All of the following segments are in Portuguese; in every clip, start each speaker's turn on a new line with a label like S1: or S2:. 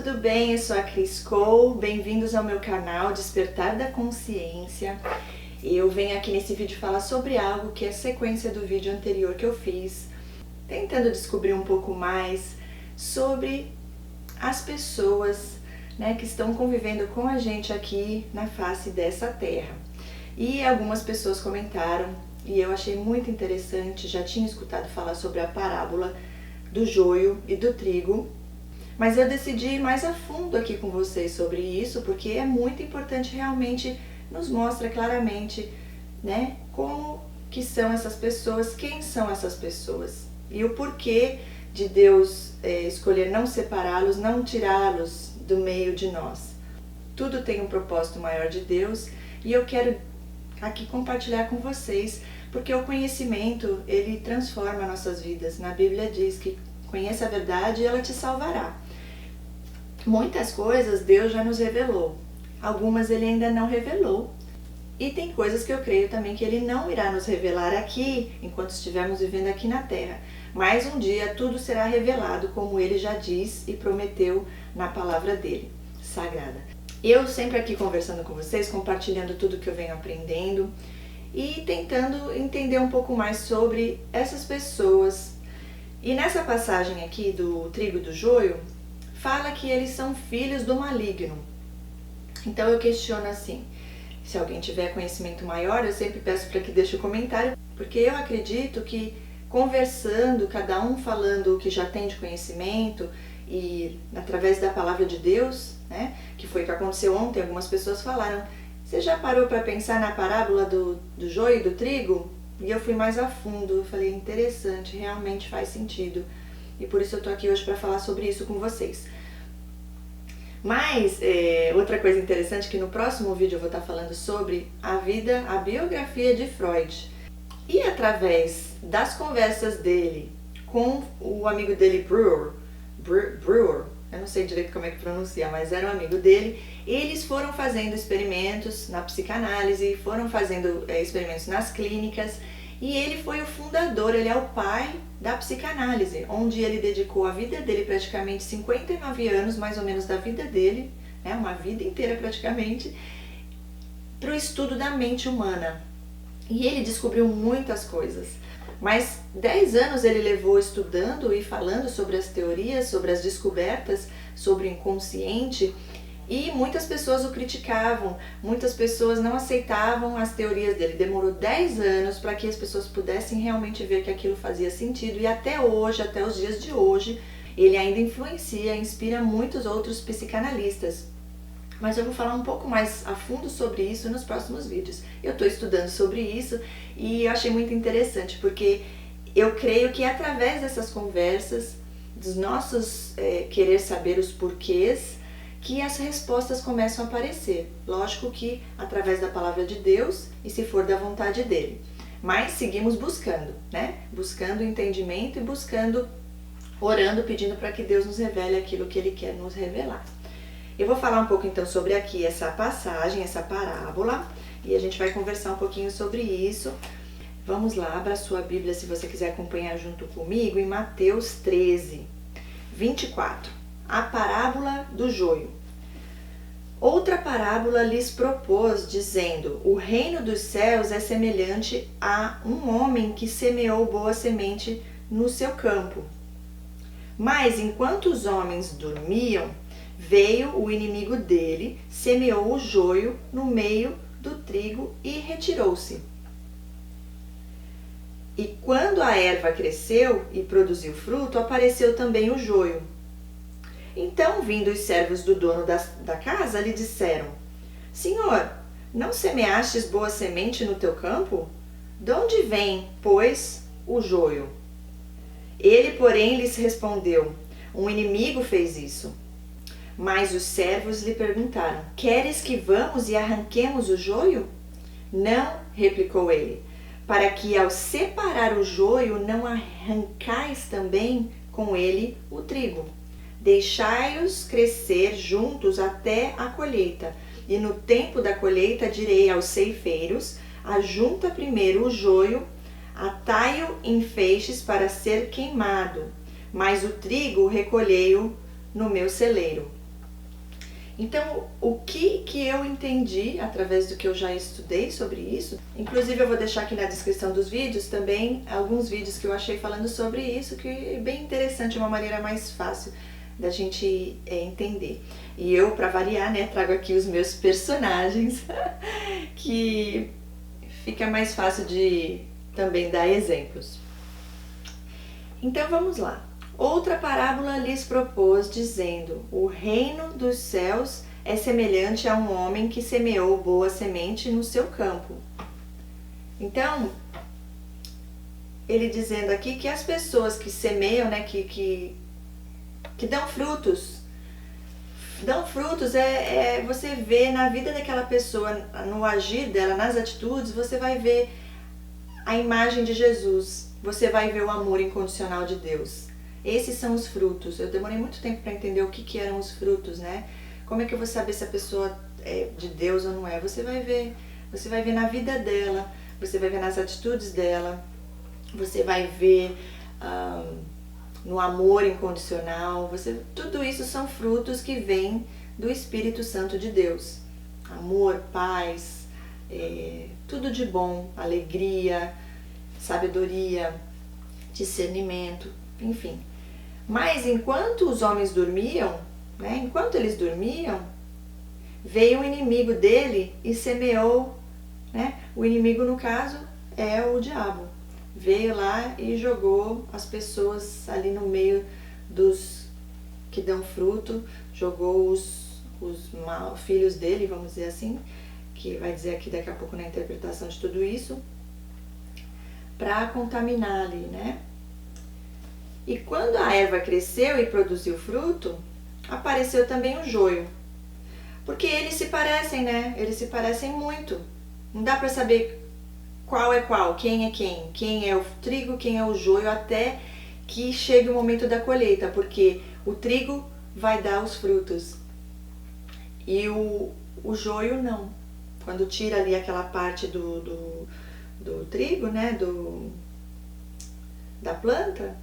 S1: tudo bem? Eu sou a Cris Cole, bem-vindos ao meu canal Despertar da Consciência. Eu venho aqui nesse vídeo falar sobre algo que é sequência do vídeo anterior que eu fiz, tentando descobrir um pouco mais sobre as pessoas, que estão convivendo com a gente aqui na face dessa terra. E algumas pessoas comentaram, e eu achei muito interessante, já tinha escutado falar sobre a parábola do joio e do trigo, mas eu decidi ir mais a fundo aqui com vocês sobre isso, porque é muito importante, realmente nos mostra claramente, como que são essas pessoas, quem são essas pessoas e o porquê de Deus escolher não separá-los, não tirá-los do meio de nós. Tudo tem um propósito maior de Deus e eu quero aqui compartilhar com vocês, porque o conhecimento, ele transforma nossas vidas. Na Bíblia diz que conheça a verdade e ela te salvará. Muitas coisas Deus já nos revelou, algumas Ele ainda não revelou. E tem coisas que eu creio também que Ele não irá nos revelar aqui, enquanto estivermos vivendo aqui na Terra. Mas um dia tudo será revelado, como Ele já diz e prometeu na palavra dEle, sagrada. Eu sempre aqui conversando com vocês, compartilhando tudo que eu venho aprendendo e tentando entender um pouco mais sobre essas pessoas. E nessa passagem aqui do trigo e do joio, fala que eles são filhos do maligno. Então eu questiono assim, se alguém tiver conhecimento maior, eu sempre peço para que deixe o comentário, porque eu acredito que conversando, cada um falando o que já tem de conhecimento e através da palavra de Deus, que foi o que aconteceu ontem, algumas pessoas falaram, você já parou para pensar na parábola do joio e do trigo? E eu fui mais a fundo, eu falei, interessante, realmente faz sentido. E por isso eu tô aqui hoje para falar sobre isso com vocês. Mas, outra coisa interessante, que no próximo vídeo eu vou estar falando sobre a biografia de Freud. E através das conversas dele com o amigo dele, Breuer, eu não sei direito como é que pronuncia, mas era um amigo dele, eles foram fazendo experimentos na psicanálise, foram fazendo experimentos nas clínicas, e ele foi o fundador, ele é o pai da psicanálise, onde ele dedicou a vida dele, praticamente 59 anos, mais ou menos da vida dele, uma vida inteira praticamente, para o estudo da mente humana. E ele descobriu muitas coisas, mas 10 anos ele levou estudando e falando sobre as teorias, sobre as descobertas, sobre o inconsciente, e muitas pessoas o criticavam, muitas pessoas não aceitavam as teorias dele. Demorou 10 anos para que as pessoas pudessem realmente ver que aquilo fazia sentido, e até hoje, até os dias de hoje, ele ainda influencia, inspira muitos outros psicanalistas. Mas eu vou falar um pouco mais a fundo sobre isso nos próximos vídeos. Eu estou estudando sobre isso e eu achei muito interessante, porque eu creio que através dessas conversas, dos nossos querer saber os porquês, que as respostas começam a aparecer. Lógico que através da palavra de Deus e se for da vontade dele. Mas seguimos buscando, Buscando entendimento e buscando, orando, pedindo para que Deus nos revele aquilo que Ele quer nos revelar. Eu vou falar um pouco então sobre aqui essa passagem, essa parábola, e a gente vai conversar um pouquinho sobre isso. Vamos lá, abra a sua Bíblia se você quiser acompanhar junto comigo em Mateus 13, 24. A parábola do joio. Outra parábola lhes propôs, dizendo, o reino dos céus é semelhante a um homem que semeou boa semente no seu campo. Mas enquanto os homens dormiam, veio o inimigo dele, semeou o joio no meio do trigo e retirou-se. E quando a erva cresceu e produziu fruto, apareceu também o joio. Então, vindo os servos do dono da casa, lhe disseram, Senhor, não semeastes boa semente no teu campo? De onde vem, pois, o joio? Ele, porém, lhes respondeu, um inimigo fez isso. Mas os servos lhe perguntaram, queres que vamos e arranquemos o joio? Não, replicou ele, para que ao separar o joio não arrancais também com ele o trigo. Deixai-os crescer juntos até a colheita, e no tempo da colheita direi aos ceifeiros, ajunta primeiro o joio, atai-o em feixes para ser queimado, mas o trigo recolhei-o no meu celeiro. Então, o que eu entendi através do que eu já estudei sobre isso, inclusive eu vou deixar aqui na descrição dos vídeos também alguns vídeos que eu achei falando sobre isso, que é bem interessante, uma maneira mais fácil da gente entender. E eu, para variar, né, trago aqui os meus personagens, que fica mais fácil de também dar exemplos. Então vamos lá. Outra parábola lhes propôs, dizendo: o reino dos céus é semelhante a um homem que semeou boa semente no seu campo. Então, ele dizendo aqui que as pessoas que semeiam, né, que dão frutos, você vê na vida daquela pessoa, no agir dela, nas atitudes, você vai ver a imagem de Jesus, você vai ver o amor incondicional de Deus. Esses são os frutos. Eu demorei muito tempo para entender o que eram os frutos, né? Como é que eu vou saber se a pessoa é de Deus ou não é? Você vai ver na vida dela, você vai ver nas atitudes dela, você vai ver no amor incondicional. Tudo isso são frutos que vêm do Espírito Santo de Deus. Amor, paz, tudo de bom, alegria, sabedoria, discernimento, enfim. Mas enquanto os homens dormiam, né, enquanto eles dormiam, veio o inimigo dele e semeou, né? O inimigo, no caso, é o diabo. Veio lá e jogou as pessoas ali no meio dos que dão fruto, jogou os filhos dele, vamos dizer assim, que vai dizer aqui daqui a pouco na interpretação de tudo isso, para contaminar ali, né? E quando a erva cresceu e produziu fruto, apareceu também o joio. Porque eles se parecem, né? Eles se parecem muito. Não dá para saber qual é qual, quem é quem é o trigo, quem é o joio, até que chegue o momento da colheita, porque o trigo vai dar os frutos e o joio não. Quando tira ali aquela parte do trigo, né, da planta,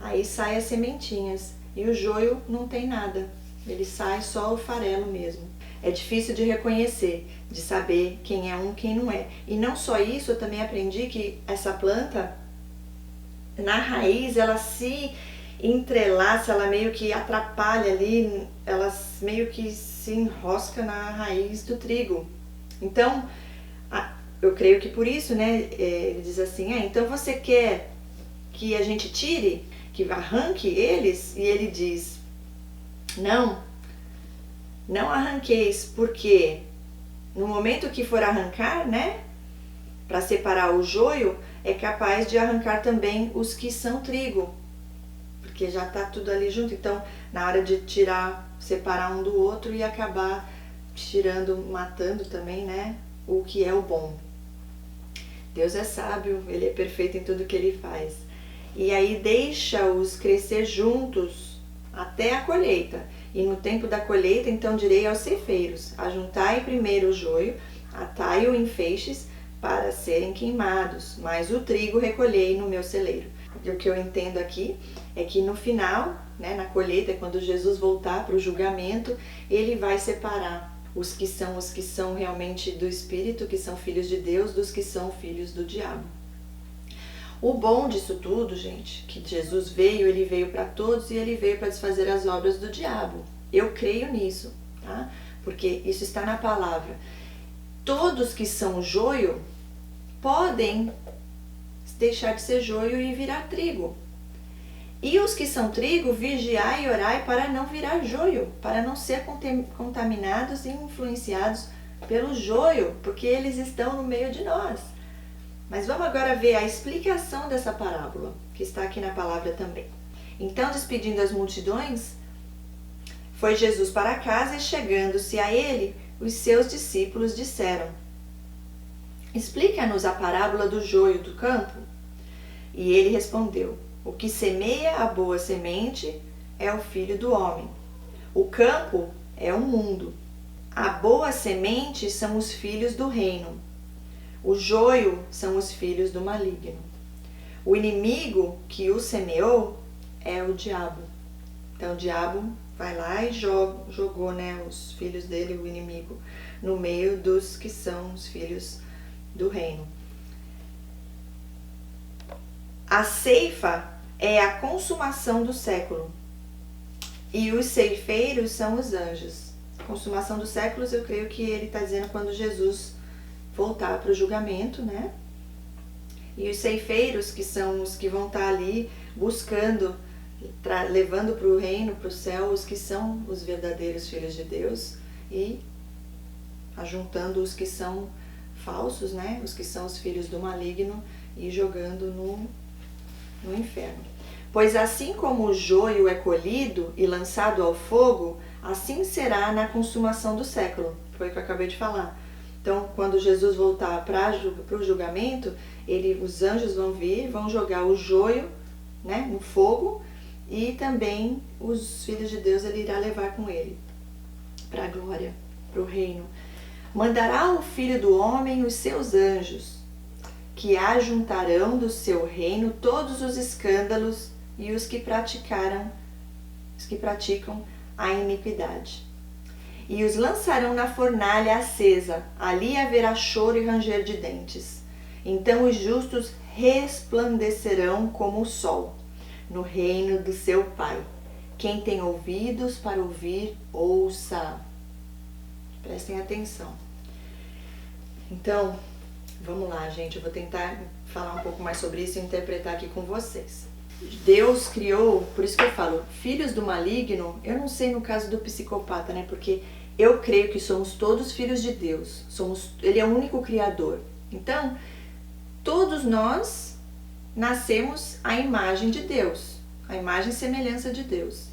S1: aí sai as sementinhas e o joio não tem nada, ele sai só o farelo mesmo. É difícil de reconhecer, de saber quem é um, quem não é. E não só isso, eu também aprendi que essa planta, na raiz, ela se entrelaça, ela meio que atrapalha ali, ela meio que se enrosca na raiz do trigo. Então, eu creio que por isso, né, ele diz assim, então você quer que a gente tire, que arranque eles? E ele diz, não arranqueis, porque no momento que for arrancar, né, para separar o joio, é capaz de arrancar também os que são trigo, porque já está tudo ali junto. Então, na hora de tirar, separar um do outro e acabar tirando, matando também, né, o que é o bom. Deus é sábio, Ele é perfeito em tudo que Ele faz. E aí deixa-os crescer juntos até a colheita. E no tempo da colheita, então direi aos ceifeiros, ajuntai primeiro o joio, atai-o em feixes para serem queimados, mas o trigo recolhei no meu celeiro. E o que eu entendo aqui é que no final, né, na colheita, quando Jesus voltar para o julgamento, Ele vai separar os que são realmente do Espírito, que são filhos de Deus, dos que são filhos do diabo. O bom disso tudo, gente, que Jesus veio, Ele veio para todos e Ele veio para desfazer as obras do diabo. Eu creio nisso, tá? Porque isso está na palavra. Todos que são joio podem deixar de ser joio e virar trigo. E os que são trigo, vigiai e orai para não virar joio, para não ser contaminados e influenciados pelo joio, porque eles estão no meio de nós. Mas vamos agora ver a explicação dessa parábola, que está aqui na palavra também. Então, despedindo as multidões, foi Jesus para casa e, chegando-se a ele, os seus discípulos disseram: explica-nos a parábola do joio do campo. E ele respondeu: o que semeia a boa semente é o Filho do Homem. O campo é o mundo. A boa semente são os filhos do reino. O joio são os filhos do maligno. O inimigo que o semeou é o diabo. Então o diabo vai lá e jogou, né, os filhos dele, o inimigo, no meio dos que são os filhos do reino. A ceifa é a consumação do século e os ceifeiros são os anjos. Consumação dos séculos, eu creio que ele está dizendo quando Jesus voltar para o julgamento, né? E os ceifeiros, que são os que vão estar ali buscando, levando para o reino, para o céu, os que são os verdadeiros filhos de Deus e ajuntando os que são falsos, né? Os que são os filhos do maligno e jogando no inferno. Pois assim como o joio é colhido e lançado ao fogo, assim será na consumação do século. Foi o que eu acabei de falar. Então, quando Jesus voltar para o julgamento, os anjos vão vir, vão jogar o joio, né, no fogo, e também os filhos de Deus ele irá levar com ele para a glória, para o reino. Mandará o Filho do Homem os seus anjos, que ajuntarão do seu reino todos os escândalos e os que praticam a iniquidade. E os lançarão na fornalha acesa, ali haverá choro e ranger de dentes. Então os justos resplandecerão como o sol, no reino do seu Pai. Quem tem ouvidos para ouvir, ouça. Prestem atenção. Então, vamos lá, gente. Eu vou tentar falar um pouco mais sobre isso e interpretar aqui com vocês. Deus criou, por isso que eu falo, filhos do maligno, eu não sei no caso do psicopata, né? Porque eu creio que somos todos filhos de Deus. Ele é o único criador. Então, todos nós nascemos à imagem de Deus, à imagem e semelhança de Deus.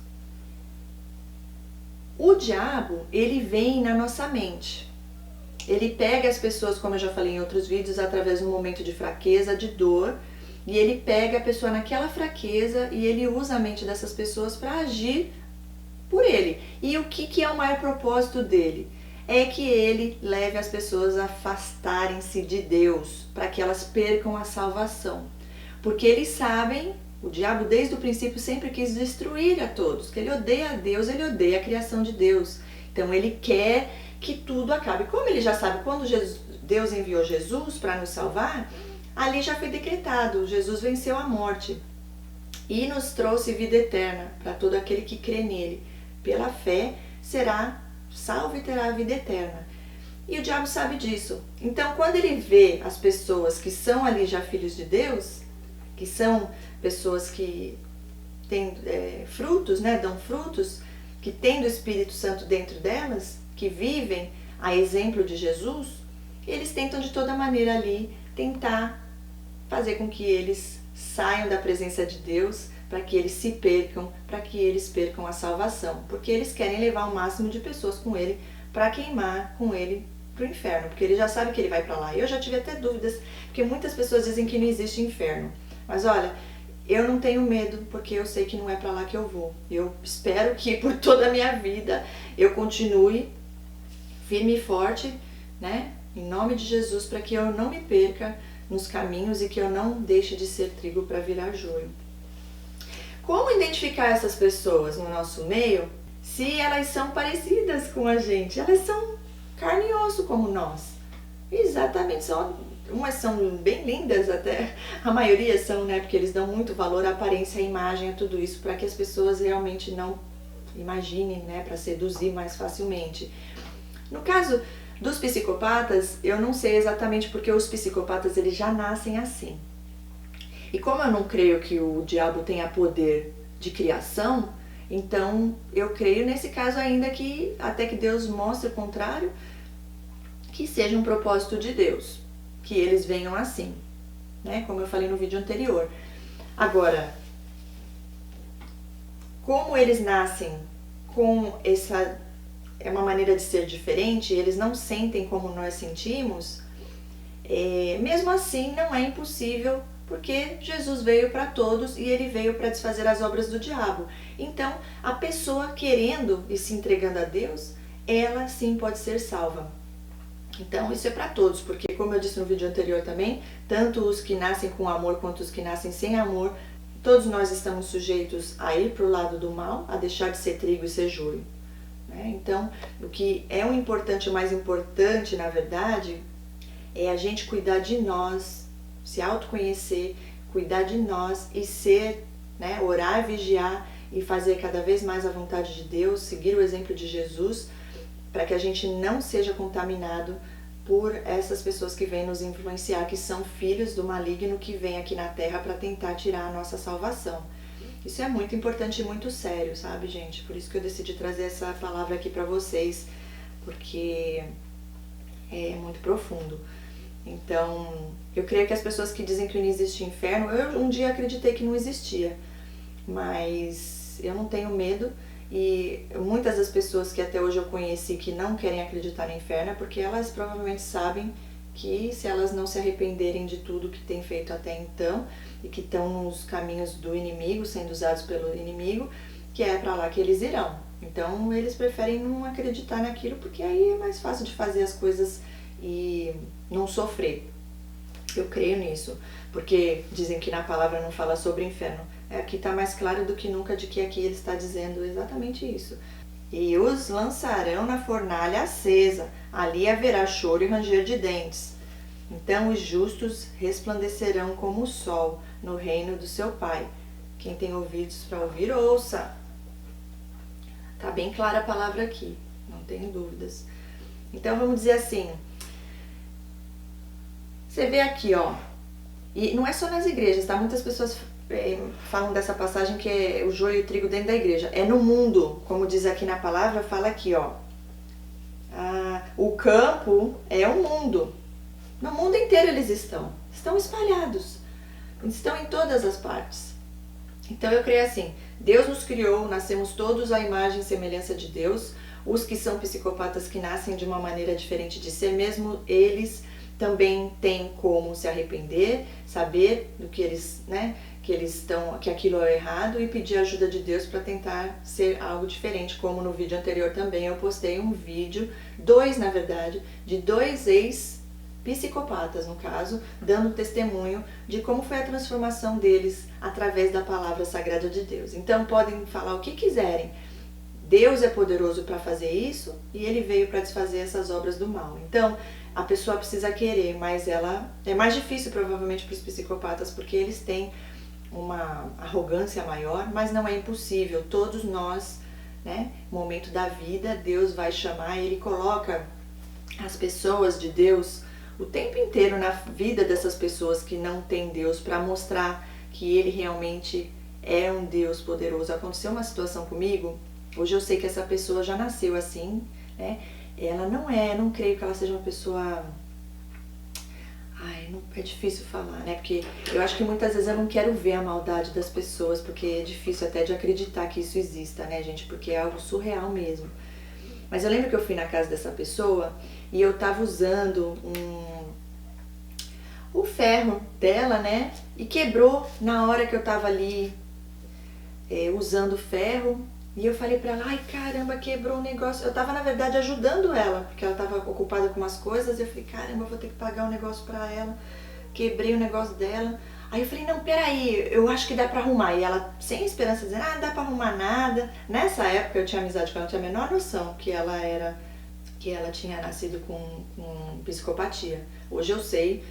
S1: O diabo, ele vem na nossa mente. Ele pega as pessoas, como eu já falei em outros vídeos, através de um momento de fraqueza, de dor, e ele pega a pessoa naquela fraqueza e ele usa a mente dessas pessoas para agir por ele. E o que é o maior propósito dele? É que ele leve as pessoas a afastarem-se de Deus, para que elas percam a salvação. Porque eles sabem, o diabo desde o princípio sempre quis destruir a todos, que ele odeia a Deus, ele odeia a criação de Deus. Então ele quer que tudo acabe. Como ele já sabe, quando Deus enviou Jesus para nos salvar, ali já foi decretado, Jesus venceu a morte e nos trouxe vida eterna para todo aquele que crê nele. Pela fé será salvo e terá a vida eterna. E o diabo sabe disso. Então, quando ele vê as pessoas que são ali já filhos de Deus, que são pessoas que têm frutos, né, dão frutos, que têm do Espírito Santo dentro delas, que vivem a exemplo de Jesus, eles tentam de toda maneira ali tentar fazer com que eles saiam da presença de Deus, para que eles se percam, para que eles percam a salvação, porque eles querem levar o máximo de pessoas com ele para queimar com ele para o inferno, porque ele já sabe que ele vai para lá. Eu já tive até dúvidas, porque muitas pessoas dizem que não existe inferno, mas olha, eu não tenho medo, porque eu sei que não é para lá que eu vou. Eu espero que por toda a minha vida eu continue firme e forte, né, em nome de Jesus, para que eu não me perca nos caminhos e que eu não deixe de ser trigo para virar joio. Como identificar essas pessoas no nosso meio se elas são parecidas com a gente? Elas são carne e osso como nós. Exatamente, umas são bem lindas até, a maioria são, né? Porque eles dão muito valor à aparência, à imagem, a tudo isso, para que as pessoas realmente não imaginem, né? Para seduzir mais facilmente. No caso dos psicopatas, eu não sei exatamente porque os psicopatas eles já nascem assim. E como eu não creio que o diabo tenha poder de criação, então eu creio nesse caso ainda que, até que Deus mostre o contrário, que seja um propósito de Deus, que eles venham assim, né? Como eu falei no vídeo anterior. Agora, como eles nascem com essa... é uma maneira de ser diferente, eles não sentem como nós sentimos, mesmo assim não é impossível, porque Jesus veio para todos e ele veio para desfazer as obras do diabo. Então, a pessoa querendo e se entregando a Deus, ela sim pode ser salva. Então, isso é para todos, porque como eu disse no vídeo anterior também, tanto os que nascem com amor quanto os que nascem sem amor, todos nós estamos sujeitos a ir para o lado do mal, a deixar de ser trigo e ser joio, né? Então, o que é o mais importante, na verdade, é a gente cuidar de nós, se autoconhecer, cuidar de nós e ser, né, orar, vigiar e fazer cada vez mais a vontade de Deus, seguir o exemplo de Jesus, para que a gente não seja contaminado por essas pessoas que vêm nos influenciar, que são filhos do maligno que vem aqui na Terra para tentar tirar a nossa salvação. Isso é muito importante e muito sério, sabe, gente? Por isso que eu decidi trazer essa palavra aqui para vocês, porque é muito profundo. Então, eu creio que as pessoas que dizem que não existe inferno, eu um dia acreditei que não existia, mas eu não tenho medo. E muitas das pessoas que até hoje eu conheci que não querem acreditar no inferno é porque elas provavelmente sabem que se elas não se arrependerem de tudo que têm feito até então e que estão nos caminhos do inimigo, sendo usados pelo inimigo, que é para lá que eles irão. Então eles preferem não acreditar naquilo porque aí é mais fácil de fazer as coisas e não sofrer. Eu creio nisso, porque dizem que na palavra não fala sobre inferno. Aqui está mais claro do que nunca de que aqui ele está dizendo exatamente isso. E os lançarão na fornalha acesa, ali haverá choro e ranger de dentes. Então os justos resplandecerão como o sol no reino do seu Pai. Quem tem ouvidos para ouvir, ouça. Está bem clara a palavra aqui, não tenho dúvidas. Então vamos dizer assim, você vê aqui, ó, e não é só nas igrejas, tá? Muitas pessoas falam dessa passagem que é o joio e o trigo dentro da igreja. É no mundo, como diz aqui na palavra, fala aqui, ó. O campo é o mundo. No mundo inteiro eles estão espalhados. Estão em todas as partes. Então eu creio assim, Deus nos criou, nascemos todos à imagem e semelhança de Deus. Os que são psicopatas que nascem de uma maneira diferente de ser, mesmo eles também têm como se arrepender, saber do que eles, né, que aquilo é errado e pedir ajuda de Deus para tentar ser algo diferente, como no vídeo anterior também eu postei um vídeo, na verdade, de 2 ex-psicopatas, no caso, dando testemunho de como foi a transformação deles através da palavra sagrada de Deus. Então podem falar o que quiserem, Deus é poderoso para fazer isso e Ele veio para desfazer essas obras do mal. Então, a pessoa precisa querer, mas ela é mais difícil provavelmente para os psicopatas porque eles têm uma arrogância maior, mas não é impossível. Todos nós, né, no momento da vida, Deus vai chamar, Ele coloca as pessoas de Deus o tempo inteiro na vida dessas pessoas que não têm Deus para mostrar que Ele realmente é um Deus poderoso. Aconteceu uma situação comigo. Hoje eu sei que essa pessoa já nasceu assim, né? Ela não creio que ela seja uma pessoa... é difícil falar, né? Porque eu acho que muitas vezes eu não quero ver a maldade das pessoas, porque é difícil até de acreditar que isso exista, né, gente? Porque é algo surreal mesmo. Mas eu lembro que eu fui na casa dessa pessoa e eu tava usando o ferro dela, né? E quebrou na hora que eu tava ali usando o ferro. E eu falei pra ela, ai caramba, quebrou o negócio. Eu tava na verdade ajudando ela, porque ela tava ocupada com umas coisas. E eu falei, caramba, eu vou ter que pagar um negócio pra ela. Quebrei o negócio dela. Aí eu falei, não, peraí, eu acho que dá pra arrumar. E ela, sem esperança, dizendo, não dá pra arrumar nada. Nessa época eu tinha amizade com ela, não tinha a menor noção que ela tinha nascido com psicopatia. Hoje eu sei.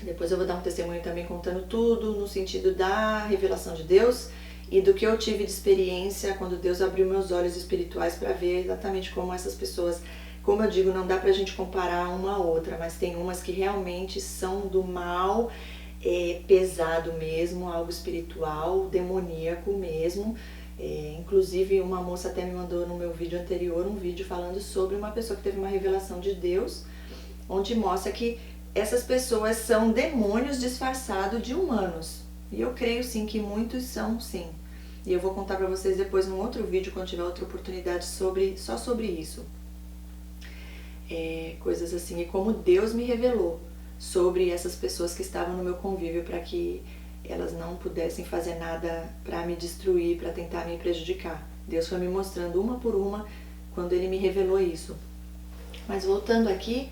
S1: Depois eu vou dar um testemunho também contando tudo no sentido da revelação de Deus e do que eu tive de experiência quando Deus abriu meus olhos espirituais para ver exatamente como essas pessoas, como eu digo, não dá pra gente comparar uma a outra, mas tem umas que realmente são do mal pesado mesmo, algo espiritual, demoníaco mesmo. Inclusive uma moça até me mandou no meu vídeo anterior um vídeo falando sobre uma pessoa que teve uma revelação de Deus, onde mostra que essas pessoas são demônios disfarçados de humanos. E eu creio sim que muitos são sim. E eu vou contar pra vocês depois num outro vídeo, quando tiver outra oportunidade, só sobre isso. Coisas assim, e como Deus me revelou sobre essas pessoas que estavam no meu convívio para que elas não pudessem fazer nada para me destruir, para tentar me prejudicar. Deus foi me mostrando uma por uma quando Ele me revelou isso. Mas voltando aqui,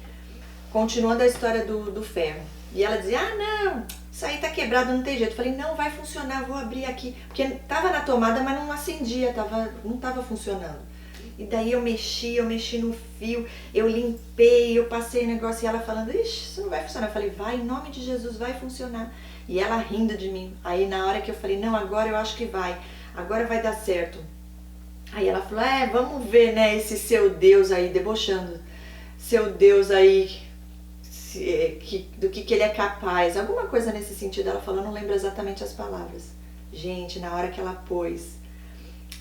S1: continuando a história do ferro. E ela dizia, não, Isso aí tá quebrado, não tem jeito. Eu falei, não, vai funcionar, vou abrir aqui. Porque tava na tomada, mas não acendia, não tava funcionando. E daí eu mexi no fio, eu limpei, eu passei o negócio e ela falando, ixi, isso não vai funcionar. Eu falei, vai, em nome de Jesus, vai funcionar. E ela rindo de mim. Aí na hora que eu falei, não, agora eu acho que vai, agora vai dar certo. Aí ela falou, vamos ver, né, esse seu Deus aí, debochando. Seu Deus aí, do que ele é capaz. Alguma coisa nesse sentido, ela falou, não lembro exatamente as palavras. Gente, na hora que ela pôs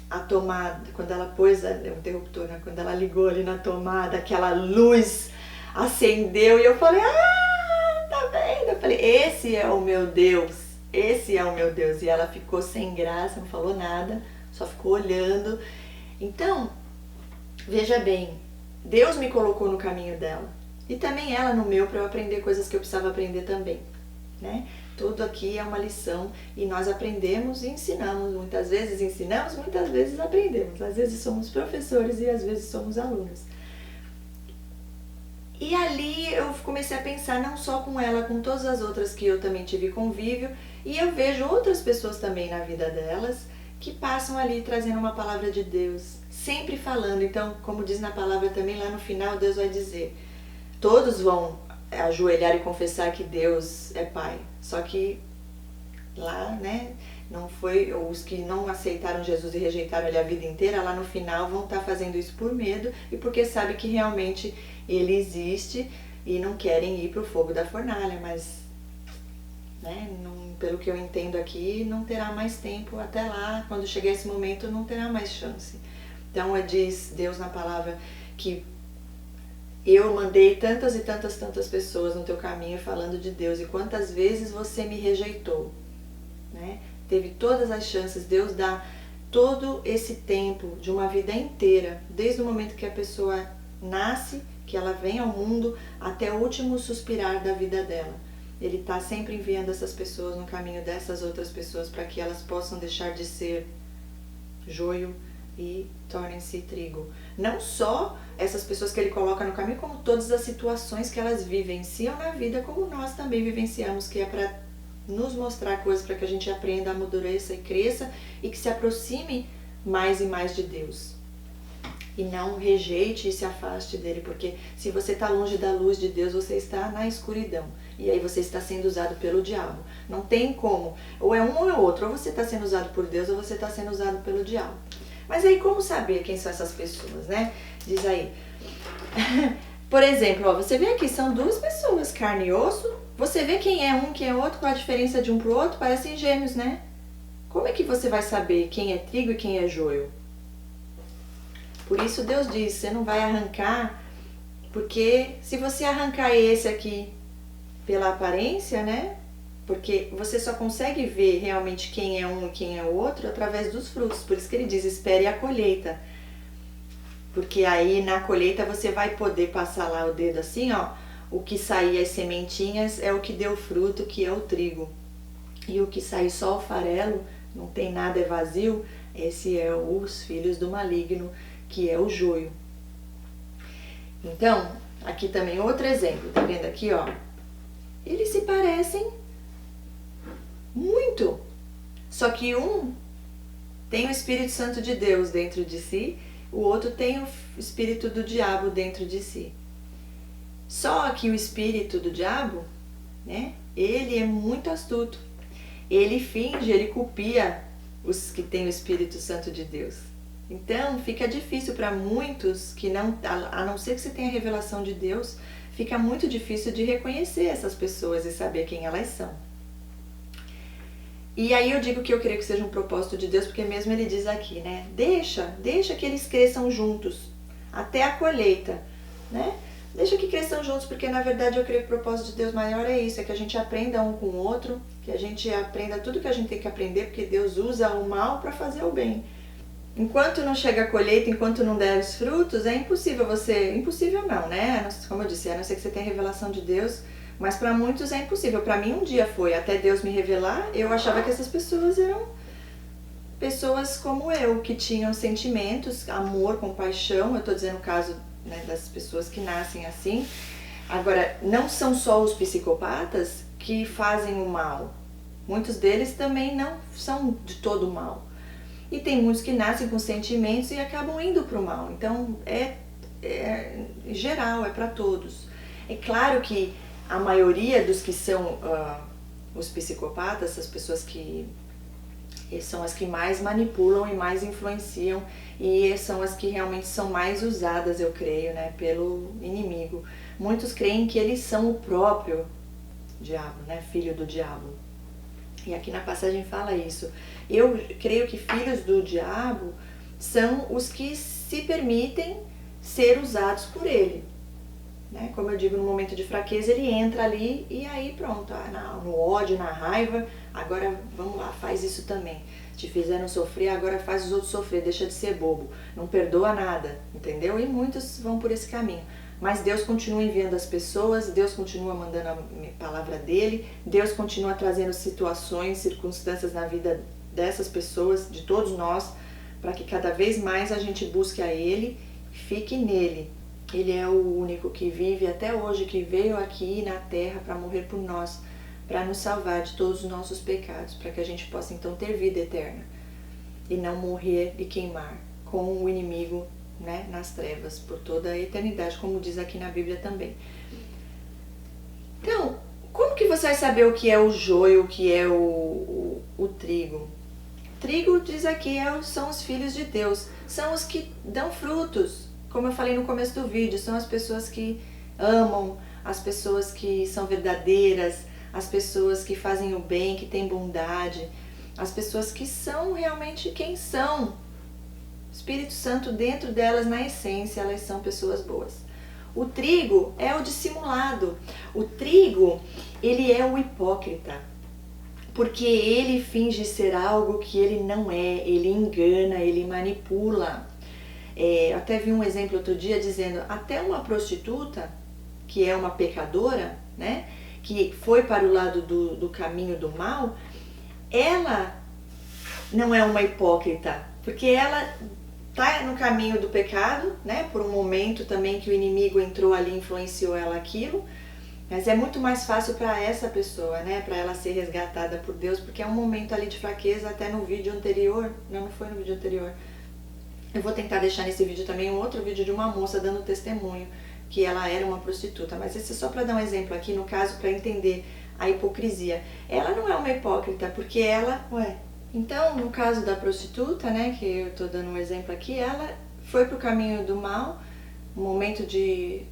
S1: a tomada, quando ela pôs o interruptor, né? Quando ela ligou ali na tomada, aquela luz acendeu e eu falei, tá vendo? Eu falei, esse é o meu Deus, esse é o meu Deus. E ela ficou sem graça, não falou nada, só ficou olhando. Então, veja bem, Deus me colocou no caminho dela e também ela no meu para eu aprender coisas que eu precisava aprender também, né? Tudo aqui é uma lição e nós aprendemos e ensinamos. Muitas vezes ensinamos, muitas vezes aprendemos. Às vezes somos professores e às vezes somos alunos. E ali eu comecei a pensar não só com ela, com todas as outras que eu também tive convívio. E eu vejo outras pessoas também na vida delas que passam ali trazendo uma palavra de Deus, sempre falando. Então, como diz na palavra também, lá no final Deus vai dizer, todos vão ajoelhar e confessar que Deus é Pai. Só que lá, né, não foi, os que não aceitaram Jesus e rejeitaram ele a vida inteira, lá no final vão estar fazendo isso por medo e porque sabe que realmente ele existe e não querem ir para o fogo da fornalha, mas, né, não, pelo que eu entendo aqui, não terá mais tempo até lá, quando chegar esse momento não terá mais chance. Então diz Deus na palavra que eu mandei tantas e tantas pessoas no teu caminho falando de Deus e quantas vezes você me rejeitou, né? Teve todas as chances, Deus dá todo esse tempo de uma vida inteira, desde o momento que a pessoa nasce, que ela vem ao mundo, até o último suspirar da vida dela. Ele está sempre enviando essas pessoas no caminho dessas outras pessoas para que elas possam deixar de ser joio e tornem-se trigo. Não só essas pessoas que ele coloca no caminho, como todas as situações que elas vivenciam na vida, como nós também vivenciamos, que é para nos mostrar coisas para que a gente aprenda, amadureça e cresça e que se aproxime mais e mais de Deus. E não rejeite e se afaste dele, porque se você está longe da luz de Deus, você está na escuridão. E aí você está sendo usado pelo diabo. Não tem como. Ou é um ou é outro. Ou você está sendo usado por Deus ou você está sendo usado pelo diabo. Mas aí como saber quem são essas pessoas, né? Diz aí. Por exemplo, ó, você vê aqui, são duas pessoas, carne e osso. Você vê quem é um, quem é outro, qual a diferença de um para o outro? Parecem gêmeos, né? Como é que você vai saber quem é trigo e quem é joio? Por isso Deus diz, você não vai arrancar, porque se você arrancar esse aqui pela aparência, né? Porque você só consegue ver realmente quem é um e quem é o outro através dos frutos. Por isso que ele diz, espere a colheita. Porque aí na colheita você vai poder passar lá o dedo assim, ó. O que sair as sementinhas é o que deu fruto, que é o trigo. E o que sair só o farelo, não tem nada, é vazio, esse é os filhos do maligno, que é o joio. Então, aqui também outro exemplo, tá vendo aqui, ó? Eles se parecem muito. Só que um tem o Espírito Santo de Deus dentro de si, o outro tem o espírito do diabo dentro de si. Só que o espírito do diabo, né, ele é muito astuto. Ele finge, ele copia os que têm o Espírito Santo de Deus. Então, fica difícil para muitos que não, a não ser que você tenha a revelação de Deus, fica muito difícil de reconhecer essas pessoas e saber quem elas são. E aí eu digo que eu creio que seja um propósito de Deus, porque mesmo ele diz aqui, né? Deixa que eles cresçam juntos, até a colheita, né? Deixa que cresçam juntos, porque na verdade eu creio que o propósito de Deus maior é isso, é que a gente aprenda um com o outro, que a gente aprenda tudo que a gente tem que aprender, porque Deus usa o mal para fazer o bem. Enquanto não chega a colheita, enquanto não der os frutos, é impossível você... Impossível não, né? Como eu disse, a não ser que você tenha a revelação de Deus, mas para muitos é impossível. Para mim um dia foi, até Deus me revelar, eu achava que essas pessoas eram pessoas como eu, que tinham sentimentos, amor, compaixão. Eu estou dizendo o caso, né, das pessoas que nascem assim. Agora, não são só os psicopatas que fazem o mal. Muitos deles também não são de todo mal. E tem muitos que nascem com sentimentos e acabam indo para o mal. Então é geral, é para todos. É claro que a maioria dos que são os psicopatas, as pessoas que são as que mais manipulam e mais influenciam, e são as que realmente são mais usadas, eu creio, né, pelo inimigo. Muitos creem que eles são o próprio diabo, né, filho do diabo. E aqui na passagem fala isso. Eu creio que filhos do diabo são os que se permitem ser usados por ele. Né? Como eu digo, no momento de fraqueza ele entra ali e aí pronto, no ódio, na raiva, agora vamos lá, faz isso também. Te fizeram sofrer, agora faz os outros sofrer, deixa de ser bobo, não perdoa nada, entendeu? E muitos vão por esse caminho. Mas Deus continua enviando as pessoas, Deus continua mandando a palavra dele, Deus continua trazendo situações, circunstâncias na vida dessas pessoas, de todos nós, para que cada vez mais a gente busque a ele, fique nele. Ele é o único que vive até hoje, que veio aqui na terra para morrer por nós, para nos salvar de todos os nossos pecados, para que a gente possa então ter vida eterna e não morrer e queimar com o inimigo, né, nas trevas por toda a eternidade, como diz aqui na Bíblia também. Então, como que você vai saber o que é o joio, o que é o trigo? Trigo, diz aqui, são os filhos de Deus, são os que dão frutos. Como eu falei no começo do vídeo, são as pessoas que amam, as pessoas que são verdadeiras, as pessoas que fazem o bem, que têm bondade, as pessoas que são realmente quem são. Espírito Santo dentro delas, na essência, elas são pessoas boas. O trigo é o dissimulado. O trigo, ele é o hipócrita, porque ele finge ser algo que ele não é, ele engana, ele manipula. Até vi um exemplo outro dia dizendo, até uma prostituta, que é uma pecadora, né, que foi para o lado do caminho do mal, ela não é uma hipócrita, porque ela está no caminho do pecado, né, por um momento também que o inimigo entrou ali e influenciou ela aquilo, mas é muito mais fácil para essa pessoa, né, para ela ser resgatada por Deus, porque é um momento ali de fraqueza. Até no vídeo anterior, não foi no vídeo anterior, eu vou tentar deixar nesse vídeo também um outro vídeo de uma moça dando testemunho que ela era uma prostituta, mas esse é só para dar um exemplo aqui, no caso, para entender a hipocrisia. Ela não é uma hipócrita, porque ela, então, no caso da prostituta, né, que eu estou dando um exemplo aqui, ela foi para o caminho do mal, um momento de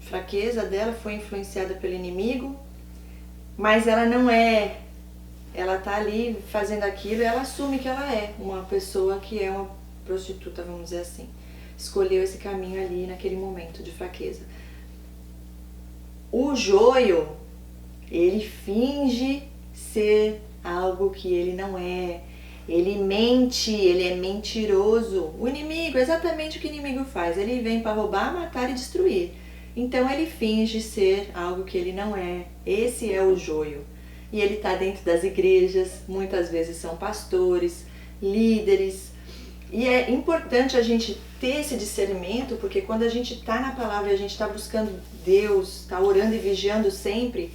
S1: fraqueza dela, foi influenciada pelo inimigo, mas ela não é, ela está ali fazendo aquilo e ela assume que ela é uma pessoa que é uma prostituta, vamos dizer assim. Escolheu esse caminho ali naquele momento de fraqueza. O joio, ele finge ser algo que ele não é. Ele mente, ele é mentiroso. O inimigo, exatamente o que o inimigo faz. Ele vem para roubar, matar e destruir. Então ele finge ser algo que ele não é. Esse é o joio. E ele está dentro das igrejas, muitas vezes são pastores, líderes. E é importante a gente ter esse discernimento, porque quando a gente está na palavra e a gente está buscando Deus, está orando e vigiando sempre,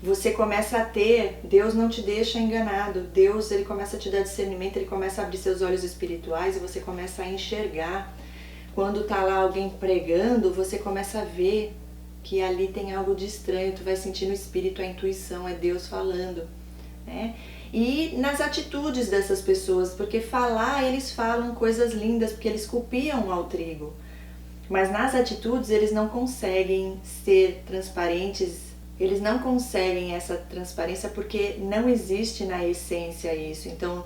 S1: você começa a ter, Deus não te deixa enganado, Deus, ele começa a te dar discernimento, ele começa a abrir seus olhos espirituais e você começa a enxergar. Quando está lá alguém pregando, você começa a ver que ali tem algo de estranho, tu vai sentir no espírito a intuição, é Deus falando, né? E nas atitudes dessas pessoas, porque falar, eles falam coisas lindas, porque eles copiam ao trigo. Mas nas atitudes eles não conseguem ser transparentes, eles não conseguem essa transparência porque não existe na essência isso. Então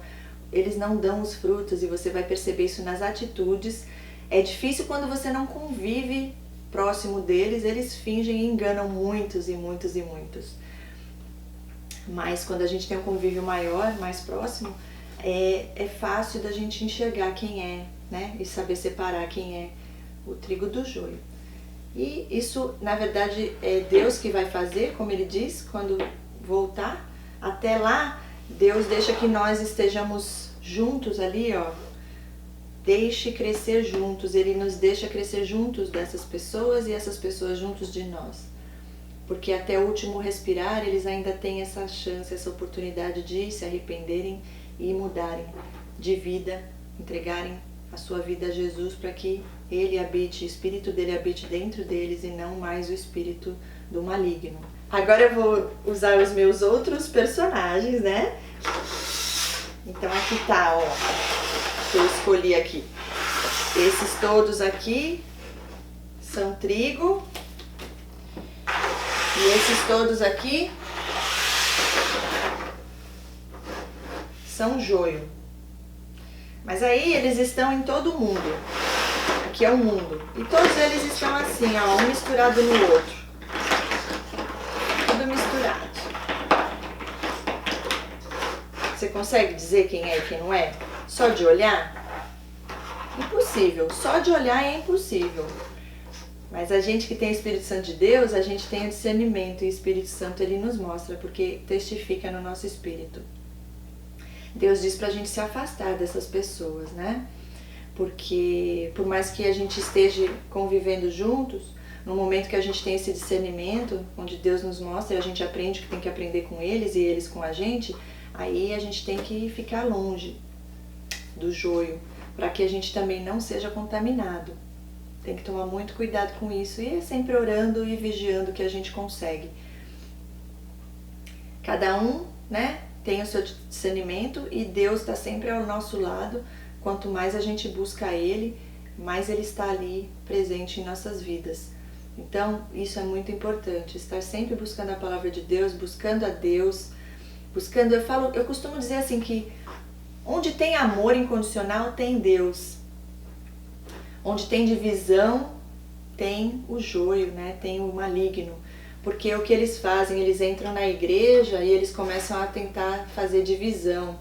S1: eles não dão os frutos e você vai perceber isso nas atitudes. É difícil quando você não convive próximo deles, eles fingem e enganam muitos e muitos e muitos. Mas quando a gente tem um convívio maior, mais próximo, é fácil da gente enxergar quem é, né? E saber separar quem é o trigo do joio. E isso, na verdade, é Deus que vai fazer, como ele diz, quando voltar. Até lá, Deus deixa que nós estejamos juntos ali, ó. Deixe crescer juntos. Ele nos deixa crescer juntos dessas pessoas e essas pessoas juntos de nós. porque até o último respirar eles ainda têm essa chance, essa oportunidade de se arrependerem e mudarem de vida, entregarem a sua vida a Jesus para que Ele habite, o Espírito dele habite dentro deles e não mais o espírito do maligno. Agora eu vou usar os meus outros personagens, né? Então aqui tá, ó, que eu escolhi aqui. Esses todos aqui são trigo. E esses todos aqui são joio. Mas aí eles estão em todo o mundo. Aqui é o mundo. E todos eles estão assim, ó, um misturado no outro. Tudo misturado. Você consegue dizer quem é e quem não é? Só de olhar? Impossível. Só de olhar é impossível. Mas a gente que tem o Espírito Santo de Deus, a gente tem o discernimento. E o Espírito Santo, ele nos mostra, porque testifica no nosso espírito. Deus diz pra gente se afastar dessas pessoas, né? Porque por mais que a gente esteja convivendo juntos, no momento que a gente tem esse discernimento, onde Deus nos mostra e a gente aprende o que tem que aprender com eles e eles com a gente, aí a gente tem que ficar longe do joio, para que a gente também não seja contaminado. Tem que tomar muito cuidado com isso e sempre orando e vigiando o que a gente consegue. Cada um, né, tem o seu discernimento e Deus está sempre ao nosso lado. Quanto mais a gente busca Ele, mais Ele está ali presente em nossas vidas. Então, isso é muito importante, estar sempre buscando a palavra de Deus, buscando a Deus, buscando, eu costumo dizer assim que onde tem amor incondicional tem Deus. Onde tem divisão tem o joio, né? Tem o maligno. Porque o que eles fazem, eles entram na igreja e eles começam a tentar fazer divisão.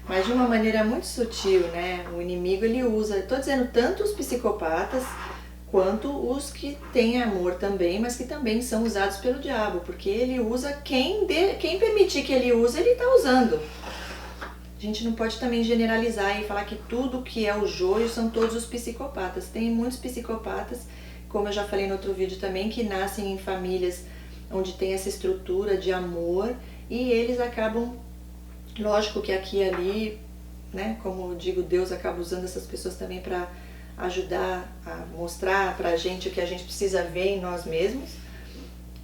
S1: Mas de uma maneira muito sutil, né? O inimigo, ele usa, estou dizendo, tanto os psicopatas quanto os que têm amor também, mas que também são usados pelo diabo. Porque ele usa quem permitir que ele use, ele está usando. A gente não pode também generalizar e falar que tudo que é o joio são todos os psicopatas. Tem muitos psicopatas, como eu já falei no outro vídeo também, que nascem em famílias onde tem essa estrutura de amor e eles acabam, lógico que aqui e ali, né, como eu digo, Deus acaba usando essas pessoas também para ajudar a mostrar pra gente o que a gente precisa ver em nós mesmos,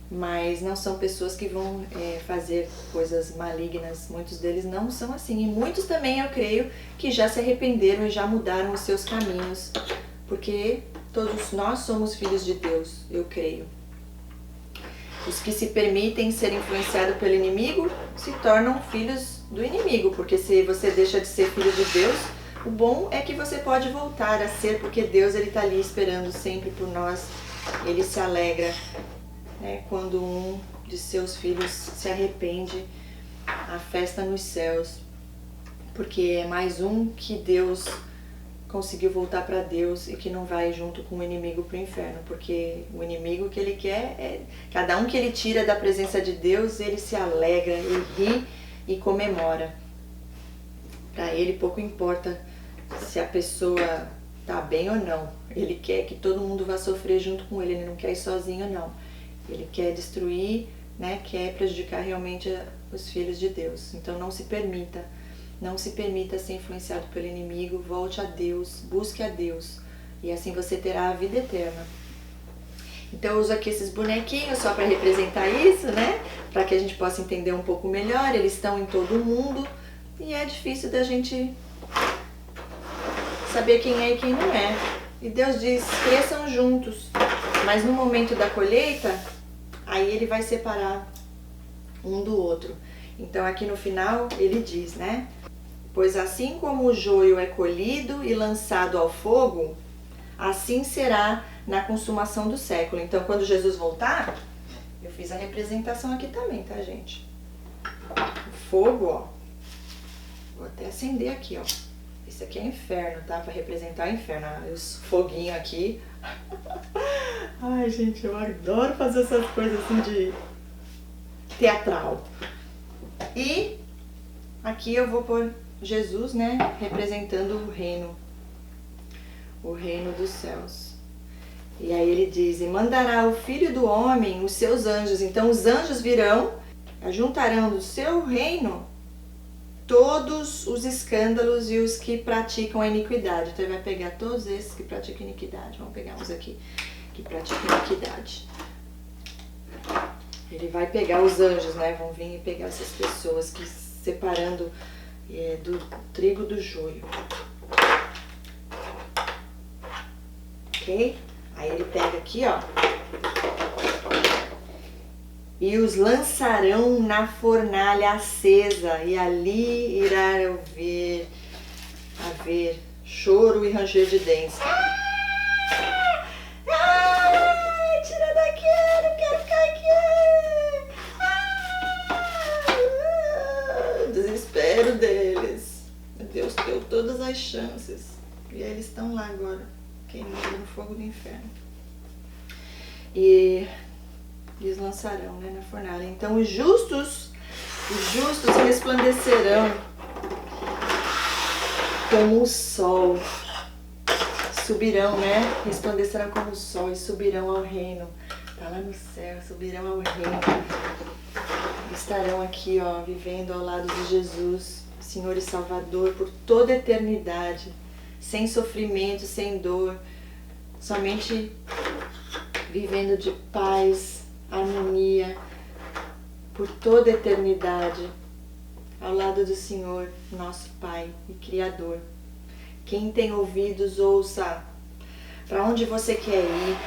S1: mas não são pessoas que vão fazer coisas malignas. Muitos deles não são assim. E muitos também, eu creio, que já se arrependeram e já mudaram os seus caminhos. Porque todos nós somos filhos de Deus, eu creio. Os que se permitem ser influenciados pelo inimigo se tornam filhos do inimigo. Porque se você deixa de ser filho de Deus, o bom é que você pode voltar a ser, porque Deus está ali esperando sempre por nós. Ele se alegra, né, quando um de seus filhos se arrepende, a festa nos céus, porque é mais um que Deus conseguiu voltar para Deus e que não vai junto com o inimigo para o inferno, porque o inimigo que ele quer é, cada um que ele tira da presença de Deus, ele se alegra, ele ri e comemora. Para ele pouco importa se a pessoa tá bem ou não, ele quer que todo mundo vá sofrer junto com ele, ele não quer ir sozinho não. Ele quer destruir, né, quer prejudicar realmente os filhos de Deus. Então não se permita ser influenciado pelo inimigo, volte a Deus, busque a Deus. E assim você terá a vida eterna. Então eu uso aqui esses bonequinhos só para representar isso, né? Para que a gente possa entender um pouco melhor. Eles estão em todo o mundo e é difícil da gente saber quem é e quem não é. E Deus diz, cresçam juntos. Mas no momento da colheita, aí ele vai separar um do outro. Então aqui no final ele diz, né? Pois assim como o joio é colhido e lançado ao fogo, assim será na consumação do século. Então quando Jesus voltar, eu fiz a representação aqui também, tá, gente? O fogo, ó. Vou até acender aqui, ó. Esse aqui é inferno, tá? Pra representar o inferno. Os foguinhos aqui. Ai, gente, eu adoro fazer essas coisas assim de teatral. E aqui eu vou pôr Jesus, né? Representando o reino dos céus. E aí ele diz, e mandará o Filho do Homem os seus anjos. Então os anjos virão, ajuntarão do seu reino todos os escândalos e os que praticam a iniquidade. Então ele vai pegar todos esses que praticam iniquidade. Vamos pegar uns aqui que praticam iniquidade. Ele vai pegar os anjos, né? Vão vir e pegar essas pessoas que separando do trigo do joio. Ok? Aí ele pega aqui, ó. E os lançarão na fornalha acesa, e ali irá haver choro e ranger de dentes. Tira daqui, eu não quero ficar aqui. Desespero deles. Deus deu todas as chances. E aí eles estão lá agora, queimando no fogo do inferno. E eles lançarão, né, na fornalha. Então os justos resplandecerão como o sol. Subirão, né? Resplandecerão como o sol e subirão ao reino. Tá lá no céu, subirão ao reino. Estarão aqui, ó, vivendo ao lado de Jesus, Senhor e Salvador, por toda a eternidade, sem sofrimento, sem dor, somente vivendo de paz, harmonia, por toda a eternidade, ao lado do Senhor, nosso Pai e Criador. Quem tem ouvidos, ouça. Para onde você quer ir?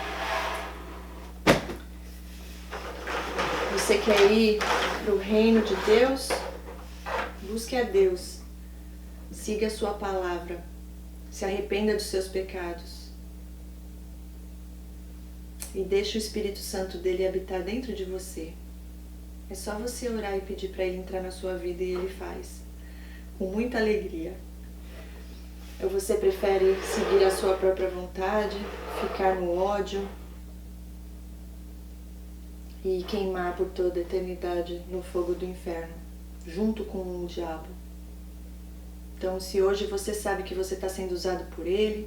S1: Você quer ir para o reino de Deus? Busque a Deus. Siga a sua palavra. Se arrependa dos seus pecados. E deixe o Espírito Santo dele habitar dentro de você. É só você orar e pedir para ele entrar na sua vida e ele faz. Com muita alegria. Ou você prefere seguir a sua própria vontade, ficar no ódio e queimar por toda a eternidade no fogo do inferno, junto com o diabo? Então, se hoje você sabe que você está sendo usado por ele,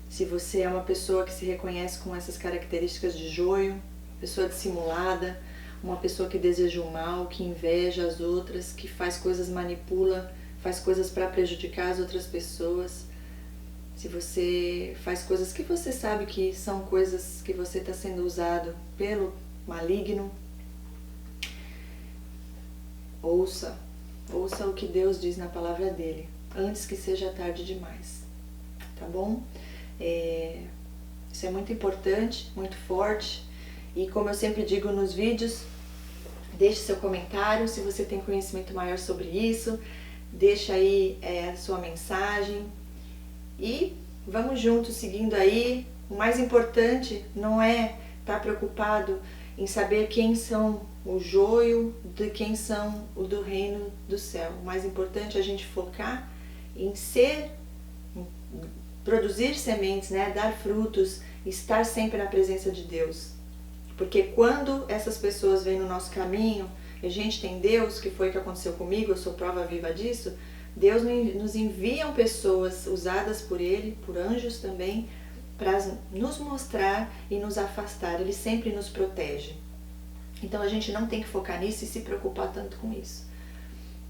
S1: se você é uma pessoa que se reconhece com essas características de joio, pessoa dissimulada, uma pessoa que deseja o mal, que inveja as outras, que faz coisas, manipula, faz coisas para prejudicar as outras pessoas, se você faz coisas que você sabe que são coisas que você está sendo usado pelo maligno, ouça o que Deus diz na palavra dele, antes que seja tarde demais, tá bom? Isso é muito importante, muito forte, e como eu sempre digo nos vídeos, deixe seu comentário se você tem conhecimento maior sobre isso, deixa aí a sua mensagem e vamos juntos seguindo aí. O mais importante não é estar preocupado em saber quem são o joio de quem são o do reino do céu. O mais importante é a gente focar em produzir sementes, né? Dar frutos, estar sempre na presença de Deus. Porque quando essas pessoas vêm no nosso caminho, a gente tem Deus, que foi o que aconteceu comigo, eu sou prova viva disso, Deus nos envia pessoas usadas por Ele, por anjos também, para nos mostrar e nos afastar. Ele sempre nos protege. Então a gente não tem que focar nisso e se preocupar tanto com isso.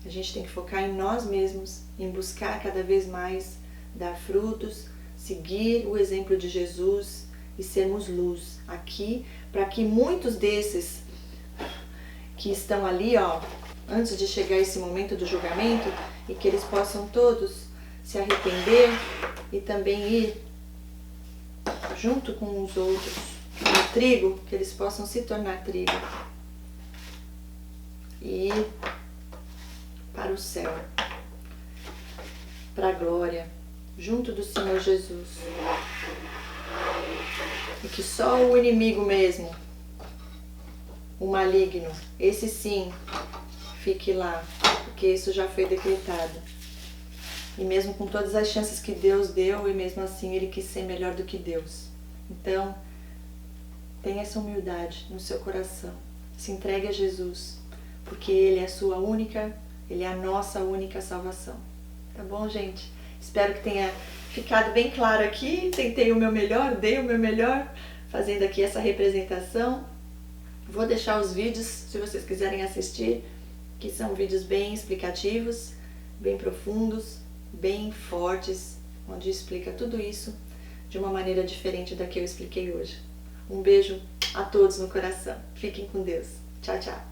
S1: A gente tem que focar em nós mesmos, em buscar cada vez mais dar frutos, seguir o exemplo de Jesus e sermos luz aqui, para que muitos desses que estão ali, ó, antes de chegar esse momento do julgamento, e que eles possam todos se arrepender e também ir junto com os outros no trigo, que eles possam se tornar trigo e ir para o céu, para a glória, junto do Senhor Jesus. E que só o inimigo mesmo, o maligno, esse sim, fique lá, porque isso já foi decretado. E mesmo com todas as chances que Deus deu, e mesmo assim ele quis ser melhor do que Deus. Então, tenha essa humildade no seu coração. Se entregue a Jesus, porque Ele é a sua única, Ele é a nossa única salvação. Tá bom, gente? Espero que tenha ficado bem claro aqui. Tentei o meu melhor, dei o meu melhor fazendo aqui essa representação. Vou deixar os vídeos, se vocês quiserem assistir, que são vídeos bem explicativos, bem profundos, bem fortes, onde explica tudo isso de uma maneira diferente da que eu expliquei hoje. Um beijo a todos no coração. Fiquem com Deus. Tchau, tchau.